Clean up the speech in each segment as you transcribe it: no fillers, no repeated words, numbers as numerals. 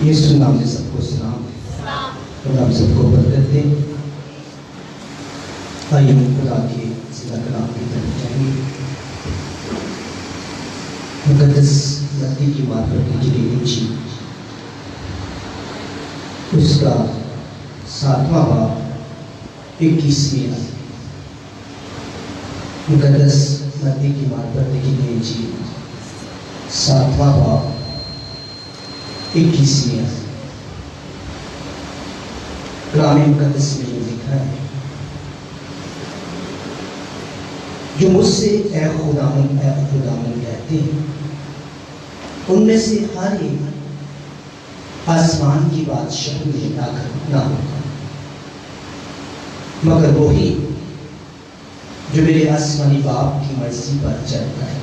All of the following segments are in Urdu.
یسوع نام سے سب کو سلام، خدا ہم سب کو برکت دے۔ آئیے خدا کے زندہ کلام کی طرف جائیں گے۔ مقدس متی کی معرفت کی جلی انجیل اس کا 7واں باب 21ویں آیت۔ مقدس متی کی معرفت کی جلی انجیل 7واں باب 21ویں آیت۔ کلام مقدس میں یہ لکھا ہے، جو مجھ سے اے خداوند کہتے ہیں، ان میں سے ہر ایک آسمان کی بادشاہ میں داخل نہ ہوگا، مگر وہی جو میرے آسمانی باپ کی مرضی پر چلتا ہے۔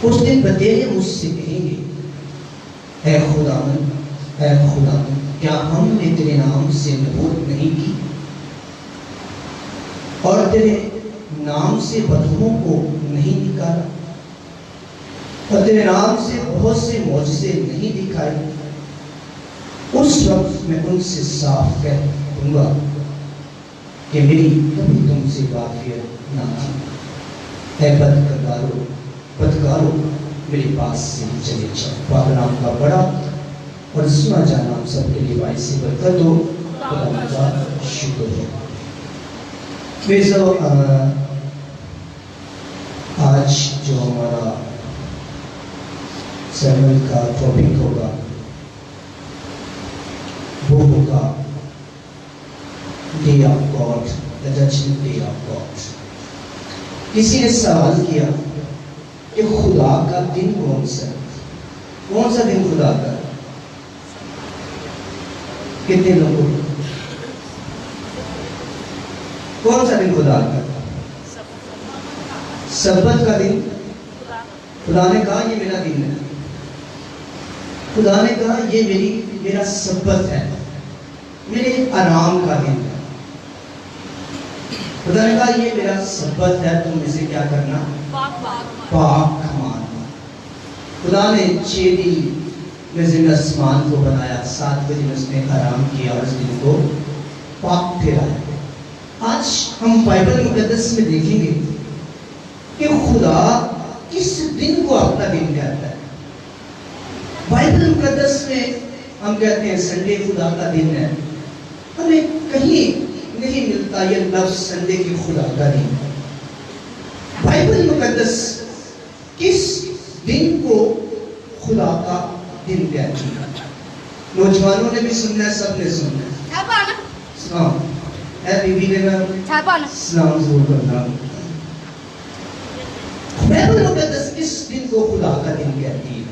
اس دن بتیرے مجھ سے کہیں گے، اے خداوند کیا ہم نے تیرے نام سے نبوت نہیں کی اور تیرے نام سے بدبوؤں کو نہیں نکالا اور تیرے نام سے بہت سے معجزے نہیں دکھائے؟ اس وقت میں ان سے صاف کہہ دوں گا کہ میری کبھی تم سے واقفیت نہ تھی۔ اے بدکارو میرے پاس سے چلے جاؤ۔ پاک نام کا بڑا اور سنا جانا ہم سب کے لیے باعث برکت ہو۔ خدا کا شکر ہے۔ آج جو ہمارا سرمن کا ٹاپک ہوگا وہ ہوگا day of God, the judgment day of God. کسی نے سوال کیا کہ خدا کا دن کون سا دن خدا کا؟ کتنے لوگوں کون سا دن خدا کا؟ سبت کا دن۔ خدا نے کہا یہ میرا دن ہے، خدا نے کہا یہ میرا سبت ہے، میرے آرام کا دن ہے۔ خدا نے کہا یہ میرا سبت ہے، تم اسے کیا کرنا؟ پاک ماننا۔ خدا نے 6 دن میں زمین آسمان کو بنایا، 7 بجے اس نے آرام کیا اور اس دن کو پاک ٹھہرایا۔ آج ہم بائبل مقدس میں دیکھیں گے کہ خدا کس دن کو اپنا دن کہتا ہے۔ بائبل مقدس میں ہم کہتے ہیں سنڈے خدا کا دن ہے، ہمیں کہیں نہیں ملتا یہ لفظ سنڈے کی خدا کا دن۔ بائبل مقدس کس دن کو خدا کا دن کہتی ہے؟ نوجوانوں نے بھی سننا ہے، سب نے سننا ہے۔ سلام اے بی بی نے سلام ضرور کرنا۔ بائبل مقدس کس دن کو خدا کا دن کہتی ہے؟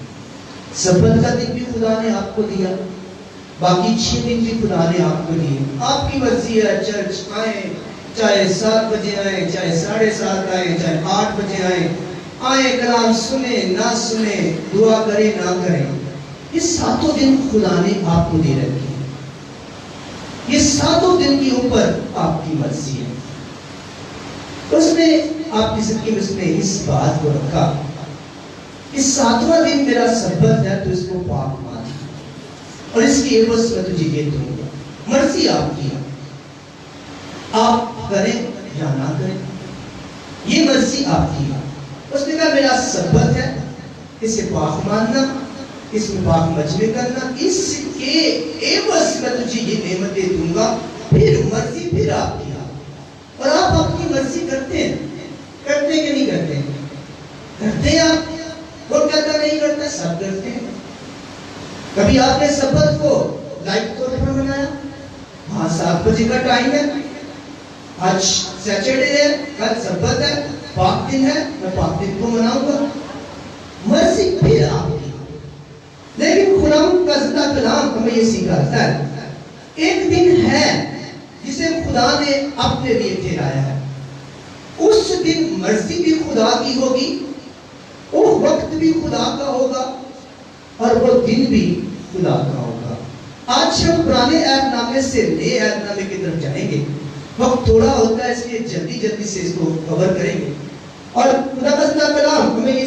سبت کا دن بھی خدا نے آپ کو دیا، باقی 6 دن بھی خدا نے آپ کو دیے۔ آپ کی مرضی ہے، چرچ آئیں، چاہے 7 بجے آئیں، چاہے 7:30 آئیں، چاہے 8 بجے آئیں، کلام سنیں نہ سنیں، دعا کریں نہ کریں، یہ 7 دن خدا نے آپ کو دے رکھے ہیں۔ یہ 7 دن کے اوپر آپ کی مرضی ہے۔ اس نے آپ کی زندگی میں اس نے اس بات کو رکھا کہ 7واں دن میرا سبت ہے، تو اس کو پاک مان، اور اس کی عوض میں تجھے یہ دوں گا۔ مرضی آپ کی ہے، آپ کریں یا نہ کریں، یہ مرضی آپ کی ہے۔ اس نے کہا میرا سبت ہے، اسے پاک ماننا، اس میں پاک مجمع کرنا، اس کے عوض میں تجھے یہ نعمتیں دوں گا۔ پھر مرضی پھر آپ کی ہے، اور آپ اپنی مرضی کرتے ہیں کہ نہیں کرتے ہیں؟ کرتے ہیں آپ۔ کون کہتا نہیں کرتا؟ سب کرتے ہیں۔ کبھی آپ نے سبت کو لائٹ طور پر بنایا؟ ہاں 7 بجے کا ٹائم ہے، آج سیچرڈے ہے، کل سبت ہے، پاک دن ہے، میں پاک دن کو مناؤں گا۔ مرضی پھر آپ کی۔ لیکن خداوند کا زندہ کلام ہمیں یہ سکھاتا ہے ایک دن ہے جسے خدا نے اپنے لیے ٹھہرایا ہے۔ اس دن مرضی بھی خدا کی ہوگی، وہ وقت بھی خدا کا ہوگا، اور وہ دن بھی خدا کا ہوگا۔ آج ہم پرانے عہد نامے سے نئے عہد نامے کی طرف جائیں گے۔ وقت تھوڑا ہوتا ہے، اس لیے جلدی سے اس کو کور کریں گے۔ اور خدا کا کلام ہمیں یہ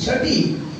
6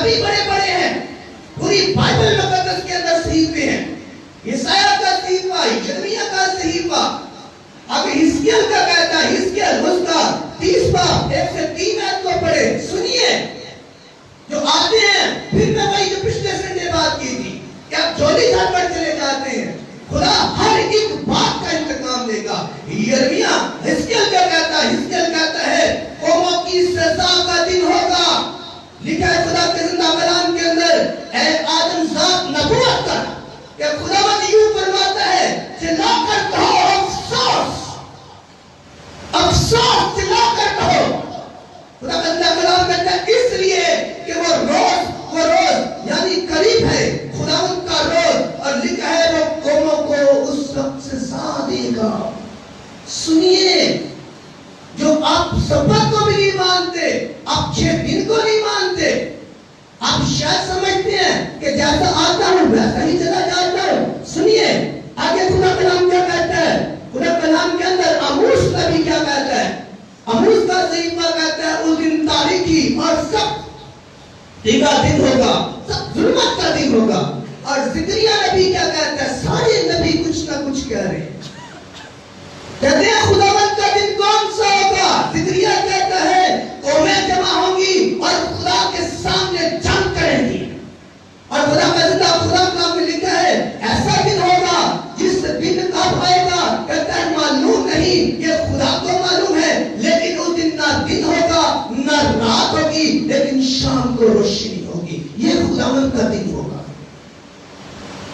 نبی بڑے بڑے ہیں، پوری بائبل مقدس کے اندر صحیفے ہیں، یسایہ کا صحیفہ، یرمیہ کا صحیفہ، اب حزقیل کا کہتا ہے، حزقیل اس کا 30 باب 1 سے 3 آیت کو پڑھے، سنیے جو آتے ہیں، پھر میں وہی جو پچھلے سنڈے بات کی تھی کہ آپ جھولی جھاڑ کر چلے جاتے ہیں، خدا ہر ایک بات کا انتقام دے گا۔ یرمیہ حزقیل کیا کہتا ہے؟ حزقیل کہتا ہے قوموں کی سزا کا دن ہوگا، لکھا ہے خدا کے زندہ کلام کے اندر، اے آدم ذات نبوت کر کہ خداوند یوں فرماتا ہے، چلا کر کہو افسوس، افسوس چلا کر کہو۔ خدا کا زندہ کلام کہتا ہے اس لیے کہ وہ روز یعنی قریب ہے، خداوند کا روز، اور لکھا ہے وہ قوموں کو اس وقت سزا دے گا۔ سنیے، جو آپ سبت کو بھی نہیں مانتے، آپ 6 دن کو نہیں مانتے، آپ شاید سمجھتے ہیں کہ جیسا آتا ہوں ویسا ہی چلا جاتا ہوں۔ سنیے آگے خدا کلام کیا کہتا ہے، خدا کلام کے اندر آموس نبی کیا کہتا ہے، آموس کا صحیفہ کہتا ہے اس دن تاریکی اور سب کا دن ہوگا، سب ظلمت کا دن ہوگا۔ اور زکریا نبی کیا کہتا ہے، سارے نبی کچھ نہ کچھ کہہ رہے ہیں، کہتے ہیں خداوند کا دن کون سا ہوگا؟ زکریا کہتا ہے قومیں جمع ہوں گی اور خدا کے سامنے جنگ کریں گی، اور خدا کا زندہ خدا کلام میں لکھا ہے ایسا دن ہوگا جس دن کب آئے گا، کہتا ہے معلوم نہیں، یہ خدا کو معلوم ہے، لیکن اس دن نہ دن ہوگا نہ رات ہوگی، لیکن شام کو روشنی ہوگی۔ یہ خداوند کا دن ہوگا،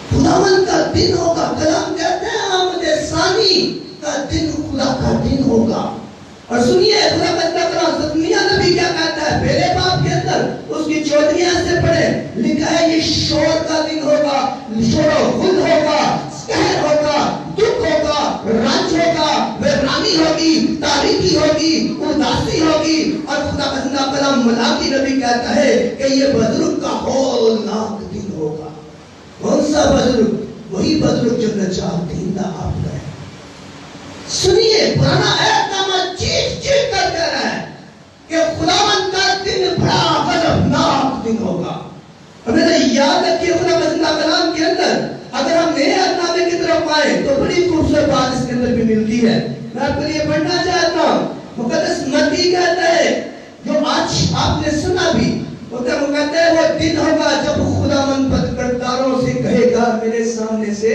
خداوند کا دن ہوگا۔ کلام کہتے ہیں آمد ثانی کا دن خدا کا دن ہوگا۔ اور سنیے خدا کا کلام زکریا نبی کیا کہتا ہے پہلے باب کے اندر، اس کی 14 سے پڑھے، لکھا ہے یہ شور کا دن ہوگا، شور و غل ہوگا، قہر ہوگا، دکھ ہوگا، رنج ہوگا، ویرانی ہوگی، تاریکی ہوگی، اداسی ہوگی۔ اور خدا کا زندہ کلام ملاکی نبی کہتا ہے کہ یہ بزرگ کا ہولناک دن ہوگا۔ کون سا بزرگ؟ وہی بزرگ جو نجات دہندہ آپ کا ہے۔ سنیے پرانا عہد نامہ چیخ چیخ کر کہہ رہا ہے کہ خداوند کا دن بڑا غضبناک دن ہوگا۔ اور میرے یاد رکھیے خدا کا زندہ کلام کے اندر اگر ہم نئے عہد نامے کی طرف آئیں تو بڑی خوبصورت بات اس کے اندر بھی ملتی ہے، میں آپ کے لیے پڑھنا چاہتا ہوں۔ مقدس متی کہتا ہے جو آج آپ نے سنا بھی، وہ کہتا ہے وہ دن ہوگا جب خداوند بدکرداروں سے کہے گا میرے سامنے سے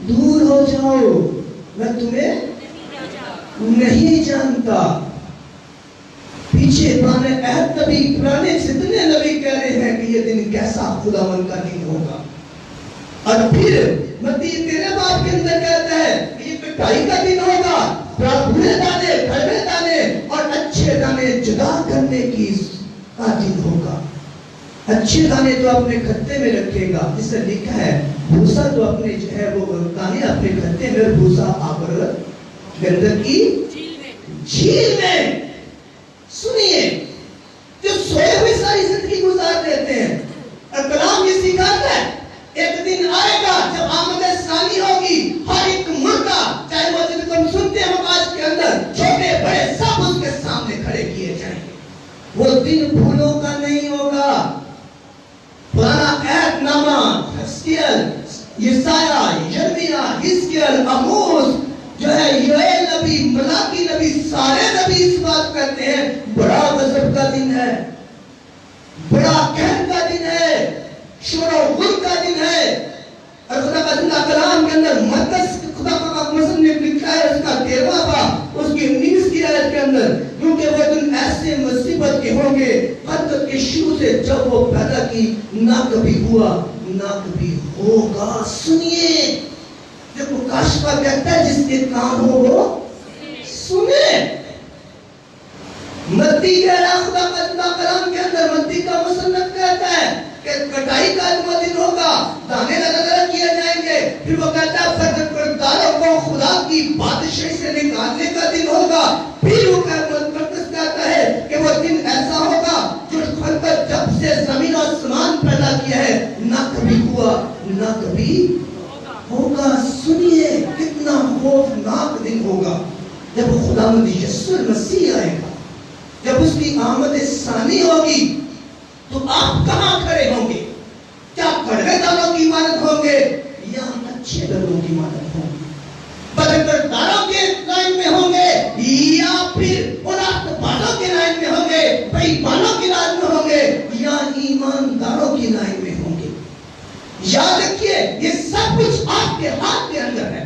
دور ہو جاؤ، میں تمہیں نہیں جانتا۔ پیچھے پرانے عہد نبی، پرانے جتنے نبی کہہ رہے ہیں کہ یہ دن کیسا خداوند کا دن ہوگا۔ اور پھر متی 13 باب کے اندر کہتا ہے کہ یہ کٹائی کا دن ہوگا، برے دانے کڑوے دانے اور اچھے دانے جدا کرنے کی کا دن ہوگا۔ اچھے دانے تو اپنے کھتے میں رکھے گا، جس سے لکھا ہے بھوسا تو اپنے جو ہے وہ دانے اپنے کھتے میں، بھوسا آبر گندر کی جھیل میں۔ سنیے جو سوئے ہوئے ساری زندگی گزار دیتے ہیں، اور کلام یہ سکھاتا ہے ایک دن آئے گا جب آمد ثانی ہوگی، ہر ایک مردہ چاہے وہ جب تم سنتے ہیں آج کے اندر چھوٹے بڑے سب اس کے سامنے کھڑے کیے جائیں گے۔ وہ دن بھولوں کا نہیں ہوگا۔ پرانا عہد نامہ حزقیل، یسایہ، یرمیہ، حزقیل، آموس جو ہے یوئیل نبی، ملاکی نبی، سارے نبی اس بات کہتے ہیں بڑا غضب کا دن ہے، بڑا قہر کا دن ہے، شور و غل کا دن ہے۔ اور خدا کا زندہ کلام کے اندر مقدس خدا کا مصنف لکھا ہے اس کا 13واں باب اس کی 19 آیت کے اندر، کیونکہ وہ دن ایسے مصیبت کے ہوں گے خلقت کے شروع سے جب وہ پیدا کی نہ کبھی ہوا نہ کبھی ہوگا۔ سنیے جب مکاشفہ کہتا ہے جس کے کان ہو وہ سنے۔ متی کہہ رہا خدا کا زندہ کلام کے اندر، متی کا مصنف کہتا ہے کہ کٹائی کا دن ہوگا، دانے لگا کیے جائیں گے، پھر وہ کہتا ہے بدکرداروں کو خدا کی بادشاہی سے نکالنے کا دن ہوگا۔ پھر وہ مقدس کہتا ہے کہ وہ دن ایسا ہوگا جو خلقت جب سے زمین و آسمان پیدا کیا ہے نہ کبھی ہوا نہ کبھی ہوگا۔ سنیے کتنا خوفناک دن ہوگا جب خداوند یسوع مسیح آئے گا، جب اس کی آمد ثانی ہوگی تو تو آپ کہاں کھڑے ہوں گے؟ کیا کڑوے دانوں کی مانند ہوں گے یا اچھے دانوں کی مانند ہوں گے؟ بدتر دانوں کے لائن میں ہوں گے یا پھر اولاد بازوں کے لائن میں ہوں گے، بھائی بانوں کی لائن میں ہوں گے یا ایمانداروں کی لائن میں ہوں گے؟ یاد رکھیے یہ سب کچھ آپ کے ہاتھ کے اندر ہے۔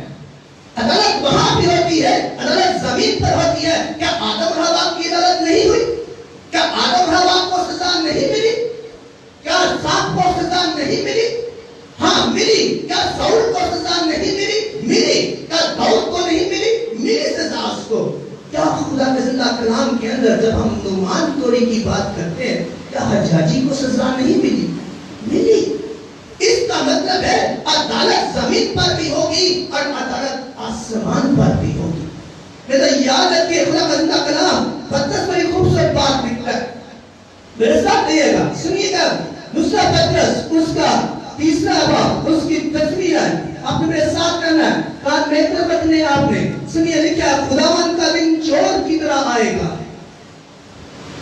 عدالت وہاں بھی ہوتی ہے، عدالت زمین پر ہوتی ہے۔ کیا آدم اور حوا کی عدالت نہیں ہوئی؟ کیا آدم اور حوا کو سزا نہیں ملی؟ کیا سانپ کو سزا نہیں ملی؟ ہاں ملی۔ کیا ساؤل کو سزا نہیں ملی؟ ملی۔ کیا داؤد کو نہیں ملی؟ ملی سزا اس کو۔ کیا خدا کے زندہ کلام کے اندر جب ہم نعمان توڑی کی بات کرتے ہیں کیا حجاجی کو سزا نہیں ملی؟ ملی۔ اس کا مطلب ہے عدالت زمین پر بھی ہوگی اور عدالت آسمان پر بھی ہوگی۔ میرا یاد رکھیے خدا کا زندہ کلام پترس بڑی خوبصورت بات لکھتا ہے، میرے ساتھ رہیے گا، سنیے گا۔ دوسرا پترس اس کا تیسرا باب اس کی تصویر ہے، آپ نے میرے ساتھ کرنا ہے، کان میں طرف رکھنے آپ نے۔ سنیے لکھا ہے خداوند کا دن چور کی طرح آئے گا۔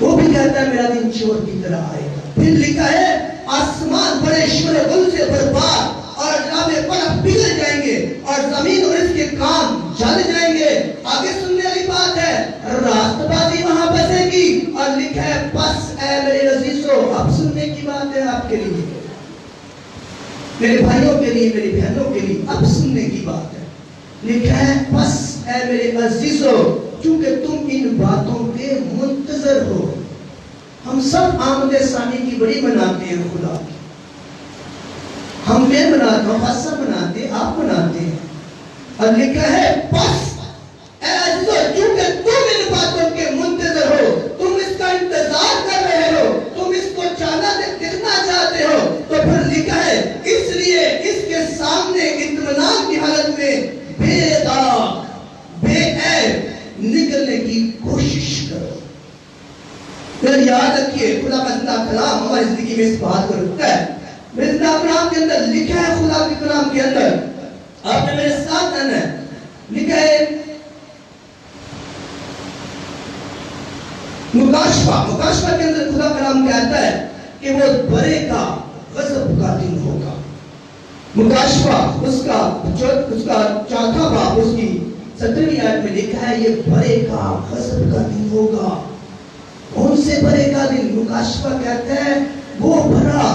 وہ بھی کہتا ہے میرا دن چور کی طرح آئے گا۔ پھر لکھا ہے آسمان بڑے شور غل سے برباد اور جناب برف پگھل جائیں گے اور زمین اور اس کے کام جل جائیں گے۔ آگے سننے والی بات ہے راست بازی وہاں بسے گی اور لکھا ہے پس اے میرے عزیزو، اب سننے کی بات ہے آپ کے لیے، میرے بھائیوں کے لیے، میری بہنوں کے لیے، اب سننے کی بات ہے۔ لکھا ہے پس اے میرے عزیزو چونکہ تم ان باتوں کے منتظر ہو۔ ہم سب آمد ثانی کی بڑی مناتے ہیں خدا کی، ہم میں مناتے ہیں، ہم سب مناتے ہیں، آپ مناتے ہیں۔ اور لکھا ہے پس اے عزیزو چونکہ تم ان باتوں کے منتظر ہو، تم اس کا انتظار کر رہے ہو، تم اس کو دیکھنا چاہتے ہو، تو پھر لکھا ہے اس لیے اس کے سامنے اطمینان کی حالت میں بے داغ بے عیب نکلنے کی کوشش کرو۔ پھر یاد رکھیے خدا کا زندہ کلام ہماری زندگی میں اس بات کو رکھتا ہے۔ میرے زندہ کلام کے اندر لکھا ہے، خدا کے کلام کے اندر آپ نے میرے ساتھ آنا ہے، لکھا ہے مکاشفہ کے اندر خدا کلام کہتا ہے کہ وہ برے کا غضب کا دن ہوگا۔ مکاشفہ اس کا چوتھا باب اس کی 17ویں آیت میں لکھا ہے یہ برے کا غضب کا دن ہوگا۔ کون سے برے کا دن؟ مکاشفہ کہتا ہے وہ بھرا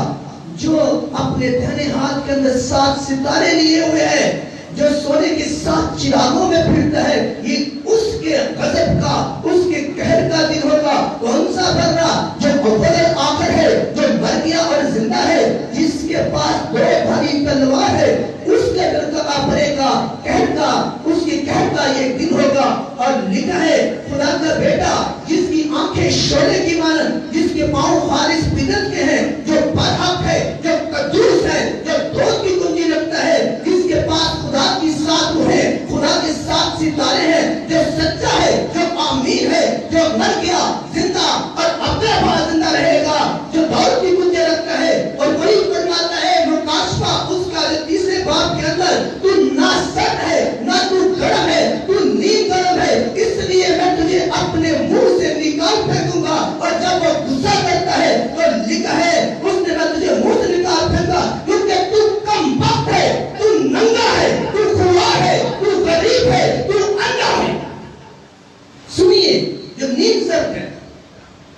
جو اپنے دہنے ہاتھ کے اندر 7 ستارے لیے ہوئے ہیں، جو سونے کے 7 چراغوں میں پھرتا ہے، یہ اس کے غضب کا، اس کے قہر کا دن ہوگا۔ کون سا بھرا؟ جو اول اور آخر ہے، جو مر گیا اور زندہ ہے، جس کے پاس 2 بھاری تلوار ہے، اس کے برے کا قہر کا، اس کے قہر کا یہ دن ہوگا۔ اور لکھا ہے خدا کا بیٹا جس کی آنکھیں شعلے کی مانند، جس کے پاؤں خالص پتل کے ہیں، جو برحق ہے، جو قدوس ہے، جو دودھ کی کنجی رکھتا ہے، جس کے پاس خدا کی 7 روحیں، خدا کے 7 ستارے ہیں، جو سچا ہے، جو آمین ہے، جو مر گیا زندہ اور اپنے بعد زندہ رہے گا، جو دودھ کی کنجی رکھتا ہے۔ اور وہی فرماتا ہے مکاشفہ اس کا 3 باب کے اندر تو نہ سرد ہے نہ تو گرم ہے، تو نیم گرم ہے، اس لیے میں تجھے اپنے منہ سے نکال پھینکوں گا۔ اور جب وہ غصہ کرتا ہے تو لکھا ہے اس نے میں تجھے منہ سے نکال پھینکا، کیونکہ تو کم بخت ہے، تو ننگا ہے، تو خوار ہے، تو غریب ہے، تو اندھا ہے۔ سنیے جو نیم سرد ہے،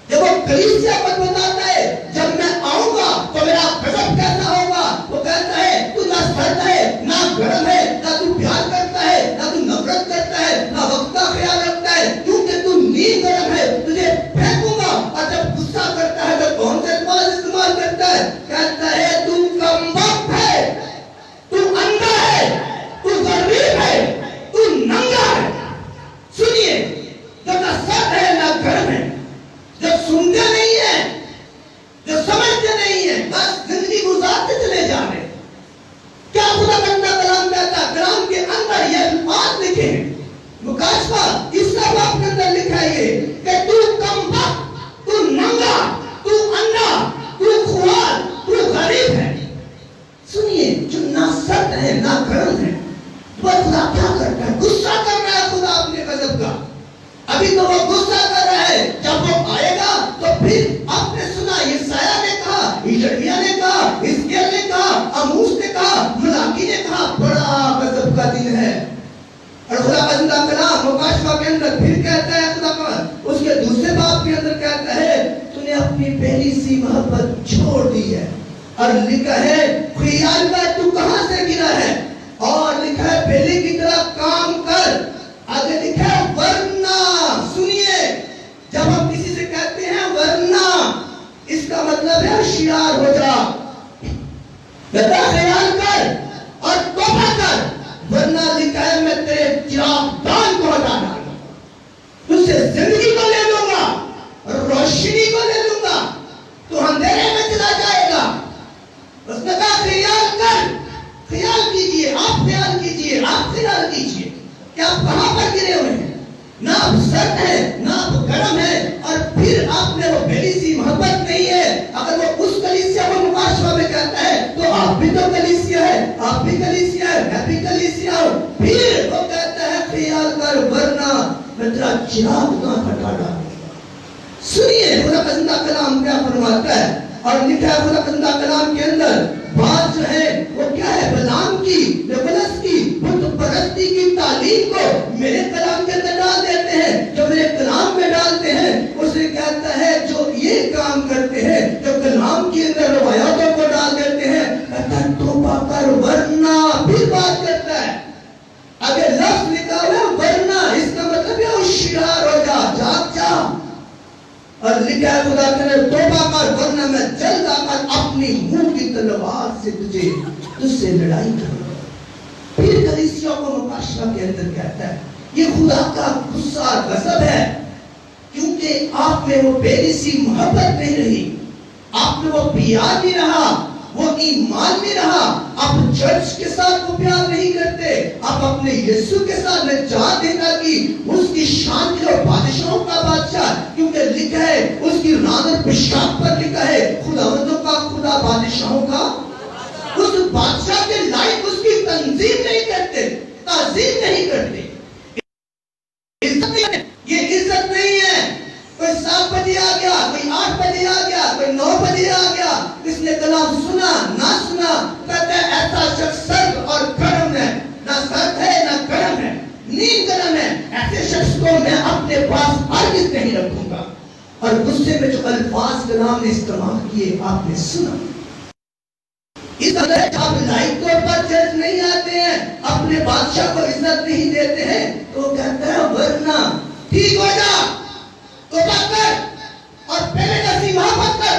جب وہ کلیسیا پر بتاتا ہے جب میں آؤں گا تو میرا غضب کیسا ہوگا، وہ کہتا ہے تو نہ سرد ہے نہ گرم ہے، نہ تو پیار کرتا ہے نہ تو نفرت کرتا ہے، نہ وقت کا خیال رکھتا ہے، کیونکہ تو نیم گرم ہے، تجھے پھینکوں گا۔ اور جب غصہ کرتا ہے تو کون سے الفاظ استعمال کرتا ہے؟ کہتا ہے تو کم بخت ہے، تو اندھا ہے، تو غریب ہے، تو ننگا ہے۔ سنیے جو نہ سرد ہے نہ گرم ہے، جو سنتے نہیں ہیں، جو سمجھتے نہیں ہیں، بس زندگی گزارتے چلے جا رہے ہیں۔ کیا خدا بندہ کلام کہتا ہے؟ کلام کے اندر یہ الفاظ لکھے ہیں، مکاشفہ 3 باب کے اندر لکھا ہے یہ کہ تو کم بخت، تو ننگا، تو اندھا، تو خوار، تو غریب ہے۔ سنیے جو نہ سرد ہے نہ گرم ہے، وہ خدا کیا کرتا ہے؟ غصہ کر رہا ہے خدا اپنے غضب کا۔ ابھی تو وہ غصہ کر رہا ہے، جب وہ آئے گا تو پھر آپ نے سنا یسایہ نے کہا محبت چھوڑ دی ہے. اور لکھا ہے خیال کا تو کہاں سے گرا ہے, اور لکھا ہے پہلے کی طرح کام کر. آگے لکھا ہے ورنہ. سنیے, جب ہم کسی سے کہتے ہیں ورنہ, اس کا مطلب ہے ہوشیار ہو جا, بیٹا خیال کر اور توبہ کر, ورنہ لکھا ہے میں تیرے چراغ دان کو ہٹا ڈالوں گا, تجھ سے زندگی کو لے لوں گا اور روشنی کو لے لوں گا, تو اندھیرے میں چلا جائے گا. اس نے کہا خیال کر. خیال کیجئے, آپ خیال کیجئے, آپ خیال کیجئے کہ آپ کہاں پر گرے ہوئے ہیں. نہ آپ سرد ہے, نہ آپ گرم ہے, اور پھر آپ میں وہ پہلی سی محبت نہیں ہے. اگر وہ اس کلیسیا کو مکاشفہ میں کہتا ہے تو آپ بھی تو کلیسیا ہے, آپ بھی کلیسیا ہے, میں بھی کلیسیا ہوں. پھر وہ کہتا ہے خیال کر ورنہ میں تیرا چراغ نہ ہٹا ڈالوں گا. سنیے خدا کا زندہ کلام کیا فرماتا ہے, اور لکھا ہے خدا کا زندہ کلام کے اندر بات جو ہے وہ کیا ہے, بلعام کی, نبلس کی, بت پرستی کی تعلیم کو میرے کلام کے اندر ڈال دیتے ہیں. جو میرے کلام میں ڈالتے ہیں اسے کہتا ہے جو یہ کام کرتے ہیں, جو کلام کے اندر روایاتوں کو ڈال دیتے ہیں, کہتا ہے توبہ کر ورنہ. پھر بات کرتا ہے, اگر لفظ لکھا ہوا ہے ورنہ, اس کا مطلب ہے ہوشیار ہو جا, جاگ جا. اور لکھا ہے خدا کرے توبہ کر ورنہ میں جلد آ کر اپنی منہ کی تلوار سے تجھ سے لڑائی کروں. پھر کلیسیوں کو مکاشفہ کے اندر کہتا ہے یہ خدا کا غصہ اور غضب ہے, کیونکہ آپ میں وہ پہلی سی محبت نہیں رہی, آپ میں وہ پیار نہیں رہا, وہ ایمان نہیں رہا. آپ چرچ کے ساتھ وہ پیار نہیں کرتے, آپ اپنے یسوع کے ساتھ نجات دیتا کی اس کی شان کی اور بادشاہوں کا بادشاہ, کیونکہ لکھا ہے اس کی ران اور پیشاب پر لکھا ہے خداوندوں کا خدا, بادشاہوں کا. اس بادشاہ کے لائق اس کی تنظیم نہیں کرتے, تعظیم نہیں کرتے. یہ عزت نہیں ہے کوئی 7 بجے آ گیا, کوئی 8 بجے آ گیا, کوئی 9 بجے آ گیا, اس نے کلام سنا نہ سنا, کہتا ہے ایسا شخص سرد اور گرم ہے, نہ سرد ہے نہ گرم ہے, نیند گرم ہے, ایسے شخص کو میں اپنے پاس ہرگز نہیں رکھوں گا. اور غصے میں جو الفاظ کلام نے استعمال کیے آپ نے سنا. اس طرح آپ لائق طور پر چرچ نہیں آتے ہیں, اپنے بادشاہ کو عزت نہیں دیتے ہیں, تو کہتا ہے ورنہ ٹھیک ہو جا, توبہ کر اور پہلے جیسی محبت کر,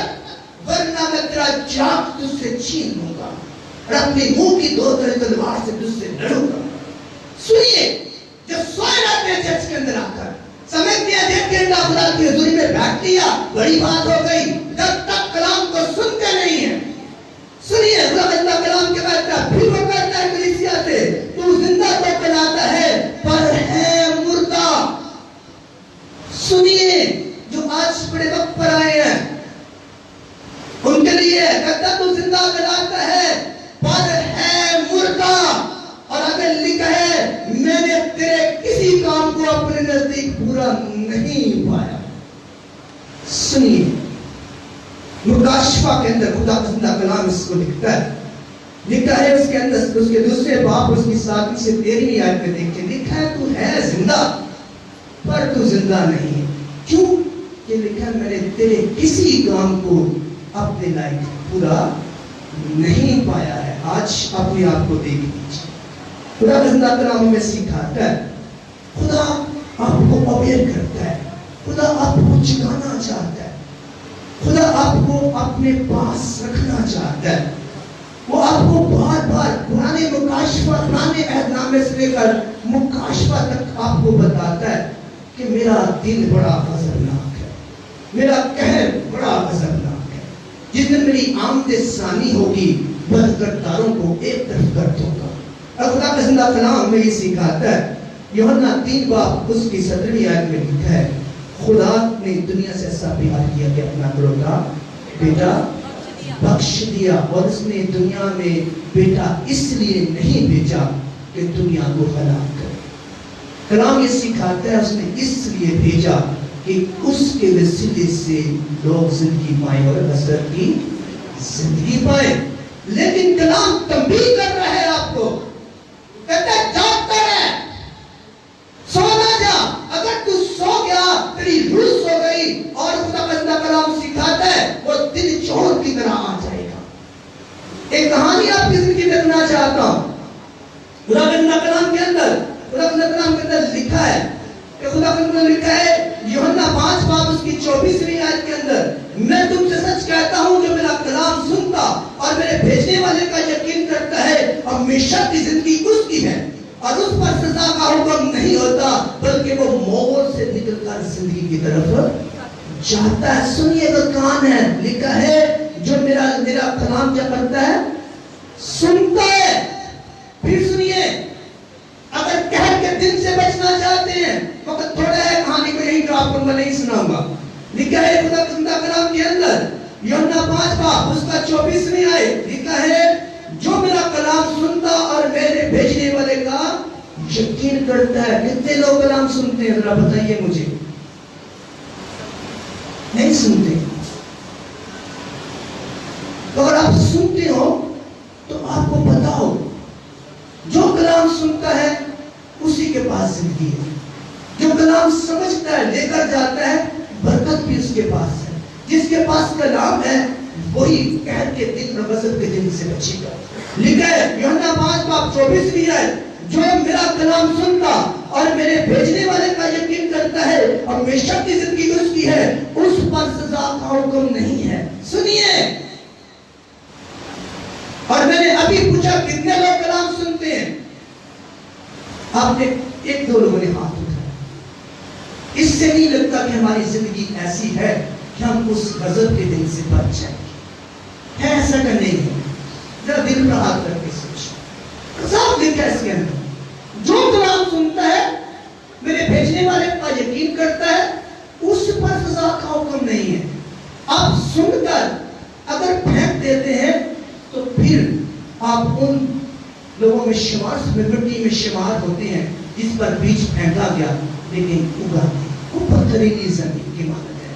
ورنہ میں تیرا چراغ تجھ سے چھین لوں گا اور اپنی منہ کی 2 تلوار سے تجھ سے لڑوں گا. سنیے, جب سوئے رہتے ہیں چرچ کے اندر آ کر, سمجھتے ہیں دیکھ کے اللہ خدا کی حضوری میں بیٹھ لیا, بڑی بات ہو گئی, جب تک کلام کو سنتے نہیں ہیں. سنیے خدا اللہ کلام کے بعد پھر وہ کہتا ہے کلیسیا سے تو زندہ تو کہلاتا ہے پر ہے مردہ. سنیے جو آج بڑے وقت پر آئے ہیں ان کے لیے کہتا تو زندہ کہلاتا ہے پر ہے مردہ. اور اگر لکھا ہے میں نے تیرے کسی کام کو اپنے نزدیک پورا نہیں پایا. سنیے مکاشفہ کے اندر خدا کا زندہ کلام اس کو لکھتا ہے, لکھا ہے اس کے اندر اس کے دوسرے باب اس کی 7 سے 13 آیت میں دیکھیں, لکھا ہے تو ہے زندہ پر تو زندہ نہیں ہے. کیوں کہ لکھا ہے میں نے تیرے کسی کام کو اپنے لائق پورا نہیں پایا ہے. آج اپنے آپ کو دیکھ لیجیے, خدا کا زندہ کلام ہمیں سکھاتا ہے, خدا آپ کو اویئر کرتا ہے, خدا آپ کو جگانا چاہتا ہے, خدا آپ کو اپنے پاس رکھنا چاہتا ہے. وہ آپ کو بار بار پرانے مکاشفہ, پرانے عہد نامے سے لے کر مکاشفہ تک آپ کو بتاتا ہے کہ میرا دل بڑا غضبناک ہے, میرا قہر بڑا غضبناک ہے. جس دن میری آمد ثانی ہوگی بدکرداروں کو ایک طرف کر دوں گا. اور خدا کا زندہ کلام ہمیں یہ سکھاتا ہے, یوحنا 3 باب اس کی 17 آیت میں لکھا ہے خدا نے دنیا سے ایسا پیار کیا کہ اپنا اکلوتا بیٹا بخش دیا, اور اس نے دنیا میں بیٹا اس لیے نہیں بھیجا کہ دنیا کو ہلاک کرے. کلام یہ سکھاتا ہے اس نے اس لیے بھیجا کہ اس کے وسیلے سے لوگ زندگی پائیں اور حضرت کی زندگی پائیں. لیکن کلام تنبیہ کر رہا ہے آپ کو, کہتا ہے جاگتا رہ, سو نہ جا. اگر تو سو گیا تیری روح سو گئی. اور خدا کا کلام سکھاتا ہے وہ دل نے لکھا ہے یوحنا 5 باب اس کی 24ویں آیت کے اندر، میں تم سے سچ کہتا ہوں جو میرا کلام سنتا اور میرے بھیجنے والے کا یقین کرتا ہے ہمیشہ کی زندگی اس کی ہے اور اس پر سزا کا حکم نہیں ہوتا بلکہ وہ موت سے نکل کر زندگی کی طرف جاتا ہے۔ سنیے گا کان ہے، لکھا ہے جو میرا کلام کیا کرتا ہے، سنتا ہے۔ پھر سنیے، اگر قہر کے دن سے بچنا چاہتے ہیں، وقت تھوڑا ہے، کہانی کو یہیں جو آپ کو میں نہیں سناؤں گا، لکھا ہے خدا کے زندہ کلام کے اندر یوحنا 5 باب اس کا 24ویں آیت، لکھا ہے جو میرا کلام سنتا اور میرے بھیجنے والے کا یقین کرتا ہے۔ کتنے لوگ کلام سنتے ہیں ذرا بتائیے مجھے؟ نہیں سنتے۔ اگر آپ سنتے ہو تو آپ کو پتا ہو جو کلام سنتا ہے اسی کے پاس زندگی ہے، جو کلام سمجھتا ہے لے کر جاتا ہے برکت بھی اس کے پاس ہے۔ جس کے پاس کلام ہے وہی قہر کے دن اور غضب کے دن سے بچے گا۔ لکھا ہے یوحنا 5 باب 24ویں آیت، جو میرا کلام سنتا اور میرے بھیجنے والے کا یقین کرتا ہے ہمیشہ کی زندگی اس کی ہے، اس پر سزا کا حکم نہیں ہے۔ سنیے، اور میں نے ابھی پوچھا کتنے لوگ کلام سنتے ہیں؟ آپ نے 1-2 لوگوں نے ہاتھ اٹھایا۔ اس سے نہیں لگتا کہ ہماری زندگی ایسی ہے کہ ہم اس غضب کے دن سے بچ جائیں گے، ہے ایسا کہ نہیں ہے؟ ذرا دل پر ہاتھ کر کے سوچیں۔ صاف لکھا ہے اس کے اندر جو کلام سنتا ہے میرے بھیجنے والے کا یقین کرتا ہے اس پر سزا کا حکم نہیں ہے۔ آپ سن کر اگر پھینک دیتے ہیں تو پھر آپ ان لوگوں میں شمار، مٹی میں شمار ہوتے ہیں جس پر بیج پھینکا گیا لیکن اگا نہیں، وہ پتھریلی زمین کی مانند ہے۔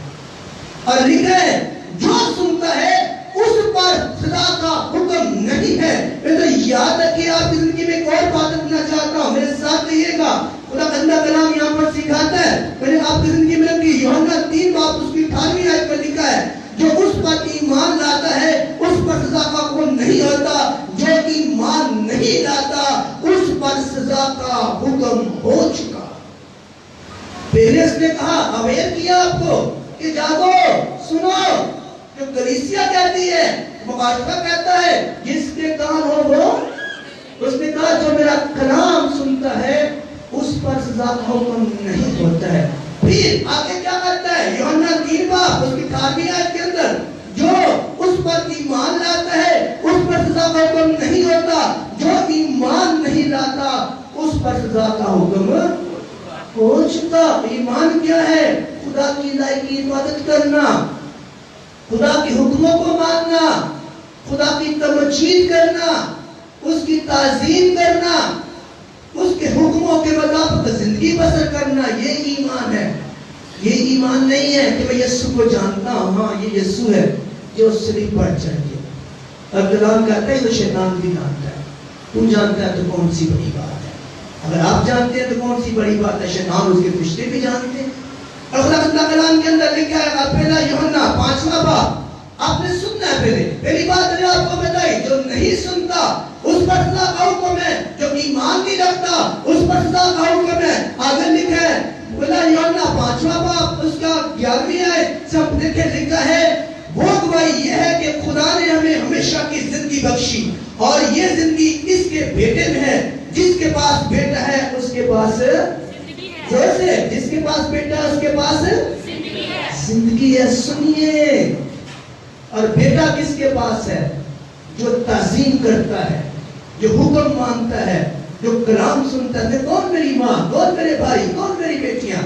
اور لکھا ہے جو سنتا ہے اس پر سزا کا حکم نہیں ہے۔ میں تو یاد رکھیے، آپ کی زندگی میں ایک اور بات رکھنا چاہتا ہوں، میرے ساتھ کہیے گا۔ خدا گندا کلام یہاں پر سکھاتا ہے، میں نے آپ کی زندگی میں رکھی یوحنا 3 باب اس کی 18ویں آیت پر لکھا ہے جو اس پر ایمان لاتا ہے اس پر سزا کا حکم نہیں ہوتا، جو ایمان نہیں لاتا اس پر سزا کا حکم ہو چکا۔ پہلے اس نے کہا، اویئر کیا آپ کو کہ جاگو، سنو، جو کلیسیا کہتی ہے، مقاشفہ کہتا ہے، جس کے کان ہو وہ، اس نے کہا جو میرا کلام سنتا ہے اس پر سزا کا حکم نہیں ہوتا ہے۔ پھر آگے کیا کرتا ہے؟ یوحنا 3 باب اس کی 18ویں آیت کے اندر جو اس پر ایمان لاتا ہے اس پر سزا کا حکم نہیں ہوتا، جو ایمان نہیں لاتا اس پر سزا کا حکم ہو چکا۔ ایمان کیا ہے؟ خدا کی الہی کی عبادت کرنا، خدا کے حکموں کو ماننا، خدا کی تمجید کرنا، اس کی تعظیم کرنا، اس کے حکموں کے مطابق زندگی بسر کرنا، یہ ایمان ہے۔ یہ ایمان نہیں ہے کہ میں یسوع کو جانتا ہوں، ہاں یہ یسوع ہے جو صلیب پر چڑھ گیا۔ اور کلام کہتا ہے تو شیطان بھی جانتا ہے، تو جانتا ہے تو کون سی بڑی بات ہے؟ اگر آپ جانتے ہیں تو کون سی بڑی بات ہے؟ شیطان اس کے فرشتے بھی جانتے ہیں۔ اور خدا کا کلام کے اندر لکھا ہے پہلا یوحنا 5واں باب، آپ نے سننا ہے۔ پہلی بات میں نے آپ کو بتائی، جو نہیں سنتا اس پر سزا کا حکم ہے، جو ایمان نہیں رکھتا اس پر سزا کا حکم ہے۔ آگے لکھا ہے پہلا یوحنا 5واں باب اس کا 11ویں آیت سب دیکھیں، لکھا ہے وہ گواہی یہ ہے کہ خدا نے ہمیں ہمیشہ کی زندگی بخشی اور یہ زندگی اس کے بیٹے میں ہے۔ جس کے پاس بیٹا ہے اس کے پاس زندگی ہے، جس کے پاس بیٹا ہے اس کے پاس زندگی ہے۔ سنیے، اور بیٹا کس کے پاس ہے؟ جو تعظیم کرتا ہے، جو حکم مانتا ہے، جو کلام سنتا ہے۔ کون میری ماں، کون میرے بھائی، کون میری بیٹیاں؟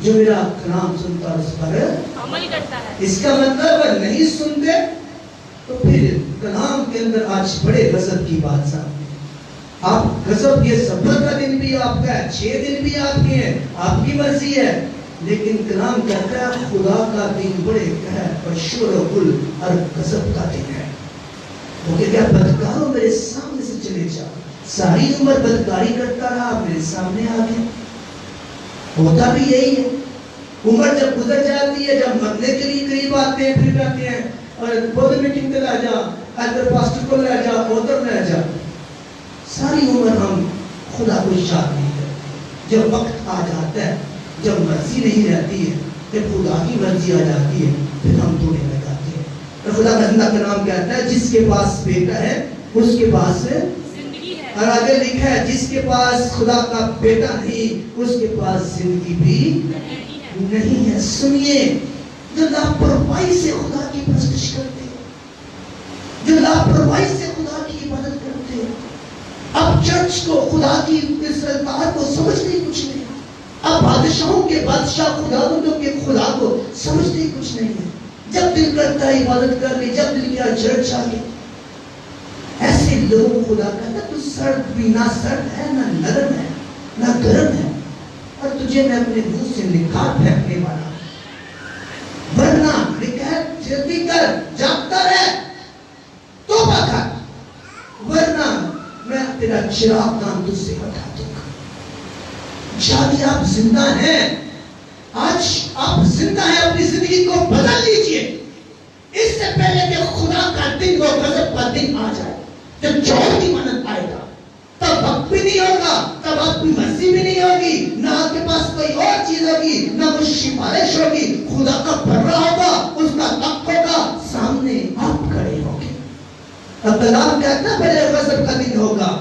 جو میرا کلام سنتا ہے اس پر عمل کرتا ہے۔ اس کا مطلب اگر نہیں سنتے تو پھر کلام کے اندر آج بڑے غضب کی بات سامنے۔ آپ غضب، یہ سبت کا دن بھی آپ کا ہے، 6 دن بھی آپ کے ہیں، آپ کی مرضی ہے، لیکن کلام کہتا ہے خدا کا دن بڑے قہر اور شور و غل اور غضب کا دن ہے۔ وہ کہ کیا بدکاروں میرے سامنے سے چلے جاؤ، ساری عمر بدکاری کرتا رہا میرے سامنے آ گیا۔ ہوتا بھی یہی ہے، عمر جب گزر جاتی ہے، جب مرنے کے لیے قریب آتے ہیں، پھر کہتے ہیں اور بودھ میٹنگ پہ لے جا، ادھر پاسٹر کو لے جا، ادھر لے جا۔ ساری عمر ہم خدا کو یاد نہیں کرتے، جب وقت آ جاتا ہے جب مرضی نہیں رہتی ہے، جب خدا کی مرضی آ جاتی ہے، پھر ہم توڑنے لگاتے ہیں۔ اور خدا کا زندہ کلام کہتا ہے جس کے پاس بیٹا ہے اس کے پاس زندگی ہے، اور آگے لکھا ہے جس کے پاس خدا کا بیٹا نہیں اس کے پاس زندگی بھی نہیں ہے۔ سنیے، جو لاپرواہی سے خدا کی پرستش کرتے ہیں، جو لاپرواہی سے خدا کی عبادت کرتے ہیں، اب چرچ کو، خدا کی سرکار کو سمجھتے کچھ نہیں، اب بادشاہوں کے بادشاہ خداوندوں کے خدا کو سمجھتے کچھ نہیں ہے۔ جب دل کرتا ہے عبادت کر لی، جب دل کیا چرچ آ گئی۔ ایسے لوگوں کو خدا کہتا تو سرد بھی نہ سرد ہے، نہ نرم ہے، نہ گرم ہے، اور تجھے میں اپنے منہ سے نکال پھینکنے والا، ورنہ لکھا ہے جلدی کر، جاگتا رہ، توبہ کر، ورنہ میں تیرا چراغ دان تجھ سے ہٹا دوں گا۔ جاگے، آپ زندہ ہیں، آج آپ زندہ ہیں، اپنی زندگی کو بدل لیجئے اس سے پہلے کہ خدا کا دن، وہ غضب کا دن آ جائے، جب چور کی منت آئے گا، تب وقت بھی نہیں ہوگا، تب آپ کی مرضی بھی نہیں ہوگی، نہ آپ کے پاس کوئی اور چیز ہوگی، نہ کوئی سفارش ہوگی، خدا کا بھرا ہوگا، اس کا تخت ہوگا، سامنے آپ کھڑے ہوگے۔ اب کلام کہتا ہے پہلے غضب کا دن ہوگا۔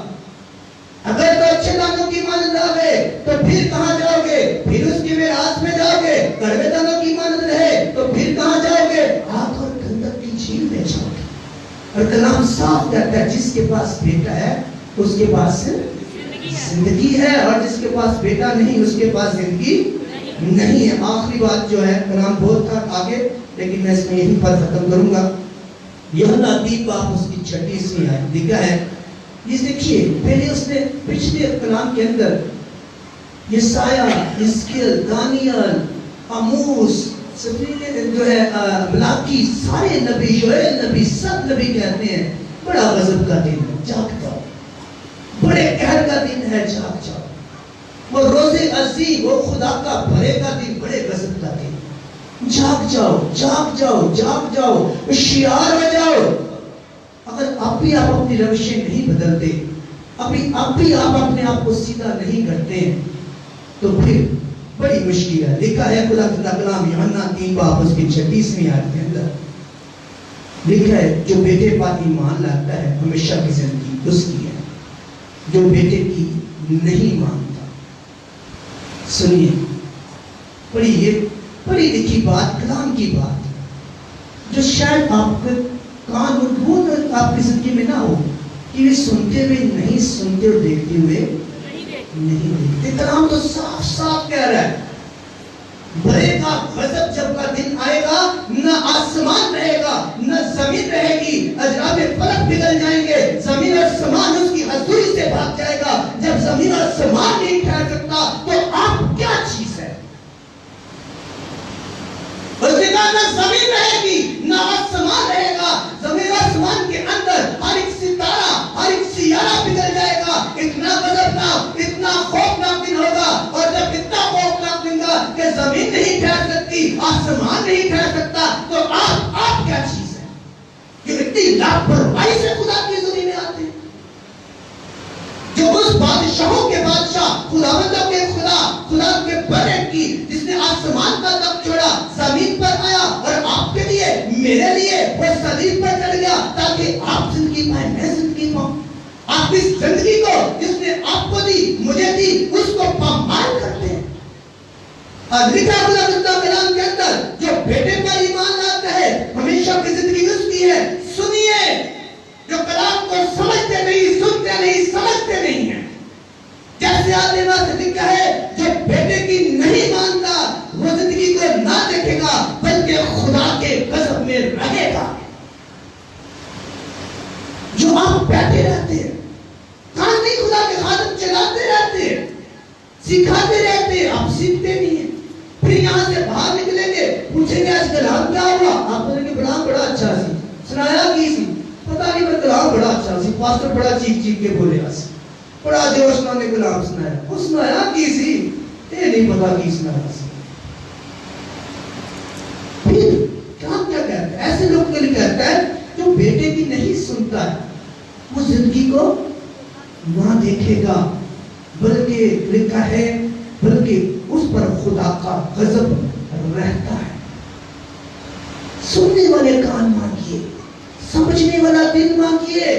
اگر تو اچھے دانوں کی مانند آگے تو پھر کہاں جاؤ گے؟ پھر اس کی میراث میں جاؤ گے۔ کڑوے دانوں کی مانند رہے تو پھر کہاں جاؤ گے؟ آگ اور گندک کی جھیل میں جاؤ گے۔ اور کلام صاف کہتا ہے جس کے پاس بیٹا ہے اس کے پاس زندگی ہے، اور جس کے پاس بیٹا نہیں اس کے پاس زندگی نہیں ہے۔ آخری بات جو ہے، کلام بہت تھا آگے لیکن میں اس میں یہیں پر ختم کروں گا۔ یوحنا 3 باب اس کی 36 آیت لکھا ہے، یہ دیکھیے، پہلے اس نے پچھلے کلام کے اندر یسایہ، حزقیل، دانیال، آموس، جو ہے ملاکی، سارے نبی، یوئیل نبی، سب نبی کہتے ہیں بڑا غضب کا دن ہے، جاگ جاؤ، بڑے قہر کا دن ہے، جاگ جاؤ، وہ روز عظیم، وہ خدا کا بھرے کا دن، بڑے غضب کا دن، جاگ جاؤ، جاگ جاؤ، جاگ جاؤ، ہوشیار ہو جاؤ۔ اگر آپ بھی آپ اپنی روشیں نہیں بدلتے، آپ بھی آپ اپنے آپ کو سیدھا نہیں کرتے ہیں، تو پھر بڑی مشکل ہے۔ لکھا ہے خدا کا کلام یوحنا 3 باب اس کی 36 آیت کے اندر لکھا ہے، جو بیٹے پر ایمان لاتا ہے ہمیشہ کی زندگی اس کی ہے، جو بیٹے کی نہیں مانتا۔ سنیے، بڑی لکھی بات، کلام کی بات، جو شاید آپ کے کان اور دھون آپ کی زندگی میں نہ ہو، کہ یہ سنتے ہوئے نہیں سنتے اور دیکھتے ہوئے نہیں دیکھتے۔ کلام تو صاف صاف کہہ رہا ہے، بھرے کا غضب جب کا دن آئے گا، نہ آسمان رہے گا نہ زمین رہے گی، اجرام فلک پگھل جائیں گے، زمین اور آسمان اس کی حضوری سے بھاگ جائے گا۔ جب زمین اور آسمان نہیں ٹھہر سکتا تو آپ کیا چیز ہے؟ اس نے کہا نہ زمین رہے گی نہ آسمان رہے گا، زمین اور آسمان کے اندر ہر ایک ستارہ، ہر ایک سیارہ پگھل جائے گا۔ اتنا غضبناک، اتنا خوفناک دن ہوگا، اور جب اتنا خوفناک دن ہوگا کہ زمین نہیں ٹھہر سکتی، آسمان نہیں ٹھہر سکتا، تو آپ کیا چیز ہے جو اتنی لاپرواہی سے خدا کی حضوری میں آتے ہیں؟ جو اس بادشاہوں کے بادشاہ، خداوندوں کے خدا کے بڑے کی، جس نے آسمان کا تخت چھوڑا، زمین پر آیا، اور آپ کے لیے، میرے لیے وہ صلیب پر چڑھ گیا تاکہ آپ زندگی پائیں، میں زندگی پاؤں۔ آپ اس زندگی کو جس نے آپ کو دی، مجھے دی، اس کو پامال کرتے ہیں۔ لکھا خدا کا کلام کے اندر، جو بیٹے پر ایمان لاتا ہے ہمیشہ کی زندگی اس کی ہے۔ سنیے، جو کلام کو سمجھتے نہیں، سنتے نہیں، سمجھتے نہیں ہیں، جیسے آدمی سے لکھا ہے، جو بیٹے کی نہیں مانتا وہ زندگی کو نہ دیکھے گا بلکہ خدا کے غضب میں رہے گا۔ جو آپ بیٹھے رہتے ہیں، کان نہیں خدا کے خادم چلاتے رہتے ہیں، سکھاتے رہتے ہیں، آپ سیکھتے نہیں ہیں، پھر یہاں سے باہر نکلیں گے، پوچھیں گے آج کلام کیا ہوا، آپ بولیں گے بڑا اچھا سی، سنایا کی سی، پتہ نہیں پر کلام بڑا اچھا سی، پاسٹر بڑا چیخ کے بولے آسی، بڑا جوش نے کلام سنایا، وہ سنایا کی سی، یہ نہیں پتا کی سنایا سی۔ پھر کلام کیا کہتا ہے؟ ایسے لوگ کے لیے کہتا ہے جو بیٹے کی نہیں سنتا ہے وہ زندگی کو نہ دیکھے گا، بلکہ لکھا ہے بلکہ اس پر خدا کا غضب رہتا ہے۔ سننے والے کان مانگیے، سمجھنے والا دل مانگیے۔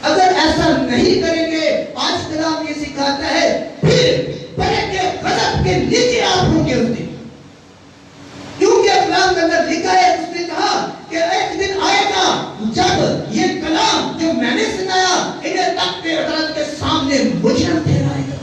اگر ایسا نہیں کریں گے، آج کلام یہ سکھاتا ہے، پھر بڑے کے غضب کے نیچے آپ ہوں گے اس دن۔ کیونکہ کلام کے اندر لکھا ہے، اس نے کہا کہ ایک دن آئے گا جب یہ کلام جو میں نے سنایا انہیں تخت عدالت کے سامنے مجرم ٹھہرائے گا۔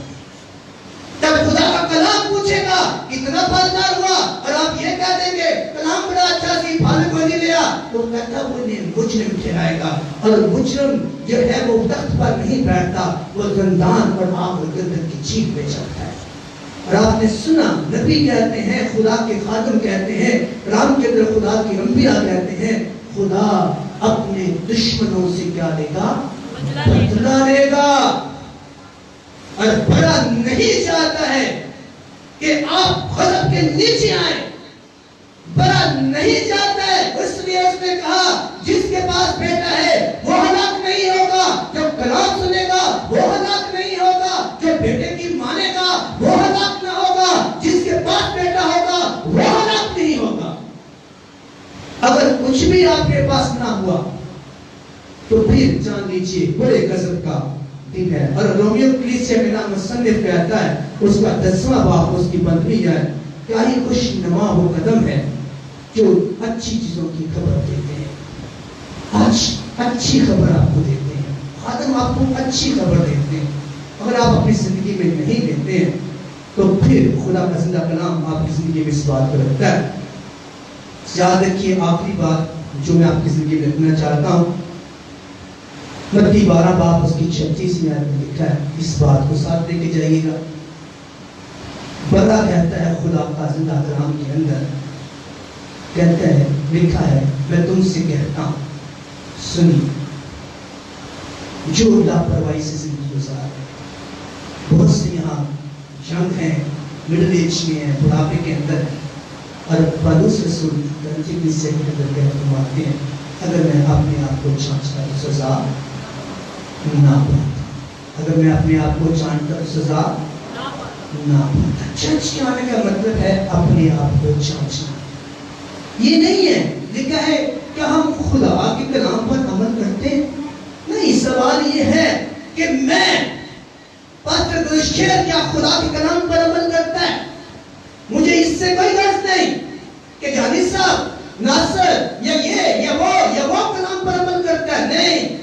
تب خدا کا کلام پوچھے گا کتنا پھلدار ہوا، اور آپ یہ کہہ دیں گے کلام بڑا اچھا سی، پھل کو نہیں لیا، تو کہتا وہ انہیں مجرم ٹھہرائے گا۔ اور مجرم جو ہے وہ تخت پر نہیں بیٹھتا، وہ زندان اور آگ اور گردن کی چیخ پہ چڑھتا ہے۔ اور آپ نے سنا، نبی کہتے ہیں، خدا کے خادم کہتے ہیں، رام کے اندر خدا کی انبیاء کہتے ہیں، خدا اپنے دشمنوں سے کیا لے گا؟ بدلہ لے گا۔ اور بڑا نہیں چاہتا ہے کہ آپ غضب کے نیچے آئیں، بڑا نہیں چاہتا ہے، اس لیے اس نے کہا جس کے پاس بیٹا ہے وہ ہلاک نہیں ہوگا، جو کلام سنے گا وہ ہلاک نہیں ہوگا، جو بیٹے کی مانے گا وہ ہلاک نہ ہوگا، جس کے پاس بیٹا ہوگا وہ ہلاک نہیں ہوگا۔ اگر کچھ بھی آپ کے پاس نہ ہوا تو پھر جان لیجیے بڑے غضب کا دن ہے۔ اور رومیو کلیسیا کے نام مصنف کہتا ہے، اس کا 10واں باب اس کی 15ویں ہے، کیا ہی خوش نما وہ قدم ہے جو اچھی چیزوں کی خبر دیتے ہیں۔ آج اچھی خبر آپ کو دیتے ہیں، خادم آپ کو اچھی خبر دیتے ہیں۔ اگر آپ اپنی زندگی میں نہیں دیتے ہیں تو پھر خدا کا زندہ کلام آپ کی زندگی میں اس بات کو رکھتا ہے۔ یاد رکھیے آخری بات جو میں آپ کی زندگی میں رکھنا چاہتا ہوں، متی 12 باب اس کی 36 آیت میں لکھا ہے، اس بات کو ساتھ لے کے جائیے گا۔ بڑا کہتا ہے خدا کا زندہ کلام کے اندر، کہتا ہے، لکھا ہے، میں تم سے کہتا ہوں سنی جو لاپرواہی سے زندگی گزار ہے۔ بہت سے یہاں ینگ ہیں، مڈل ایج میں ہیں، بڑھاپے کے اندر، اور پالوس رسول کنٹینیوس سے فرماتے ہیں اگر میں اپنے آپ کو جانچتا تو سزا نہ پاتا، اگر میں اپنے آپ کو جانتا تو سزا نہ پاتا۔ چرچ کے آنے کا مطلب ہے اپنے آپ کو جانچنا۔ یہ نہیں ہے لکھا ہے کہ ہم خدا کے کلام پر عمل کرتے ہیں، نہیں، سوال یہ ہے کہ میں پاسٹر گلشیر کیا خدا کے کلام پر عمل کرتا ہے؟ مجھے اس سے کوئی غرض نہیں کہ جانی صاحب ناصر یا یہ یا وہ کلام پر عمل کرتا ہے، نہیں۔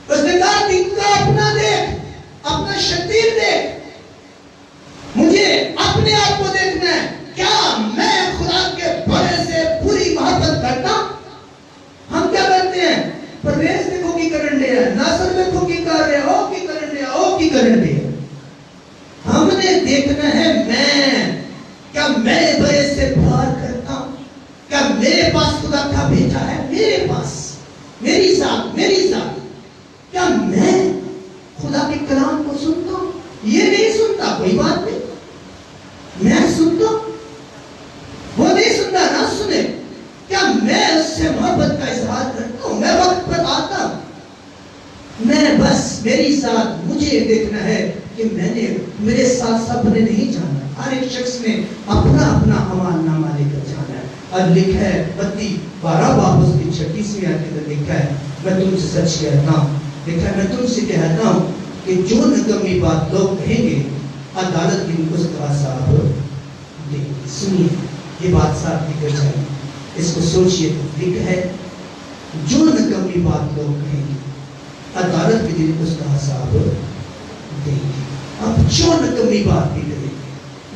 اس نے کہا کہ ان کا اپنا دیکھ، اپنا شتیر دیکھ، مجھے اپنے آپ کو دیکھنا ہے۔ کیا میں خدا کے بڑے سے پوری محبت کرتا ہوں؟ ہم کیا کرتے ہیں؟ پرویز دیکھو کی کرن دیا، ناصر دیکھو کی کر رہے ہو، کی کرن دیا، او کی کرن دیا۔ ہم نے دیکھنا ہے کیا میں بڑے سے پیار کرتا ہوں؟ کیا میرے پاس خدا کا بیٹا ہے؟ میرے پاس میری ذات کیا میں خدا کے کلام کو سنتا ہوں؟ یہ نہیں سنتا، کوئی بات نہیں، میں سنتا ہوں، وہ نہیں سنتا نہ سنے۔ کیا میں اس سے محبت کا اظہار کرتا ہوں؟ میں وقت پر آتا ہوں، میں بس میری ذات، مجھے دیکھنا ہے کہ میں نے میرے ساتھ سب نے نہیں جانا، ہر ایک شخص نے اپنا اپنا امان نامہ لے کر جانا ہے۔ اور لکھا ہے متی 12 باب اس کی 36 آیت کے اندر لکھا ہے، میں تم سے سچ کہتا ہوں، لکھا ہے میں تم سے کہتا ہوں کہ جو نکمی بات لوگ کہیں گے عدالت کی ان کو اس کا حساب دیں گے۔ سنیے یہ بات ساتھ لے کر جائیں، اس کو سوچئے۔ لکھا ہے جو نکمی بات لوگ کہیں گے عدالت کے دن اس کا حساب دیں گے۔ آپ جو نکمی بات بھی کریں گے،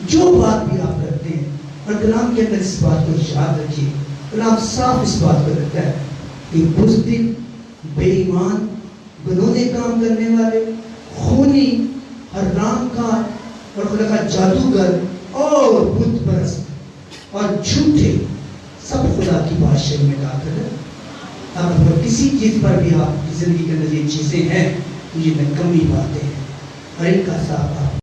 جو بات بھی آپ کرتے ہیں، اور کلام کے اندر اس بات کو یاد رکھیے، کلام صاف اس بات کو رکھتا ہے کہ بزدل، بے ایمان، گنونے کام کرنے والے، خونی، حرام کار اور خدا کا جادوگر اور بت پرست اور جھوٹے سب خدا کی بادشاہی میں داخل ہے۔ اب اگر کسی چیز پر بھی آپ کی زندگی کے اندر یہ چیزیں ہیں تو یہ نکمی باتیں ہیں، اور ان کا حساب آپ